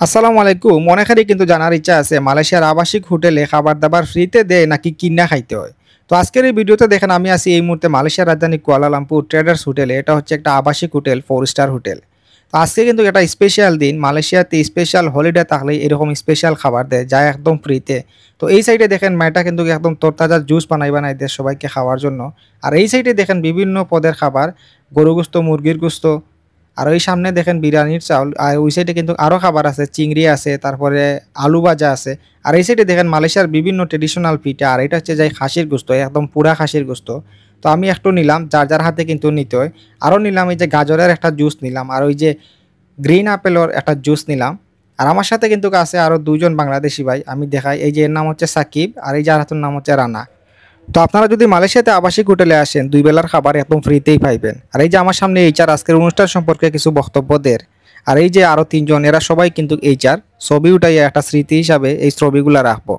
আসসালামু আলাইকুম। অনেকেরই কিন্তু জানার ইচ্ছা আছে মালয়েশিয়ার আবাসিক হোটেলে খাবার দাবার ফ্রিতে দেয় নাকি কিনা খাইতে হয়। তো আজকের এই ভিডিওতে দেখেন আমি আছি এই মুহূর্তে মালয়েশিয়ার রাজধানী কুয়ালালামপুর ট্রেডার্স হোটেলে। এটা হচ্ছে একটা আবাসিক হোটেল, 4 স্টার হোটেল। তো আজকে কিন্তু একটা স্পেশাল দিন। মালয়েশিয়াতে স্পেশাল হলিডে থাকলে এরকম স্পেশাল খাবার দেয় যা একদম ফ্রিতে। তো এই সাইডে দেখেন মেয়েটা কিন্তু একদম তরতাজা জুস বানাই দেয় সবাইকে খাওয়ার জন্য। আর এই সাইডে দেখেন বিভিন্ন পদের খাবার, গরু গোস্ত, মুরগির গোস্ত, আর ওই সামনে দেখেন বিরিয়ানির চাউল। আর ওই সাইডে কিন্তু আরো খাবার আছে, চিংড়ি আছে, তারপরে আলু ভাজা আছে। আর এই সাইডে দেখেন মালয়েশিয়ার বিভিন্ন ট্রেডিশনাল পিঠা। আর এটা হচ্ছে যাই খাসির গোস্ত, একদম পুরা খাসির গোস্ত। তো আমি একটু নিলাম, যার যার হাতে কিন্তু নিতে হয়। আরও নিলাম এই যে গাজরের একটা জুস নিলাম, আর ওই যে গ্রিন আপেলের একটা জুস নিলাম। আর আমার সাথে কিন্তু আছে আরো দুজন বাংলাদেশি ভাই, আমি দেখাই। এই যে এর নাম হচ্ছে সাকিব, আর এই যার হাতের নাম হচ্ছে রানা। তো আপনারা যদি মালয়েশিয়াতে আবাসিক হোটেলে আসেন, 2 বেলার খাবার একদম ফ্রিতেই পাইবেন। আর এই যে আমার সামনে এইচআর আজকের অনুষ্ঠান সম্পর্কে কিছু বক্তব্য দের। আর এই যে আরো 3 জন, এরা সবাই কিন্তু এইচআর। ছবি উঠাইয়া একটা স্মৃতি হিসাবে এই ছবিগুলা রাখবো।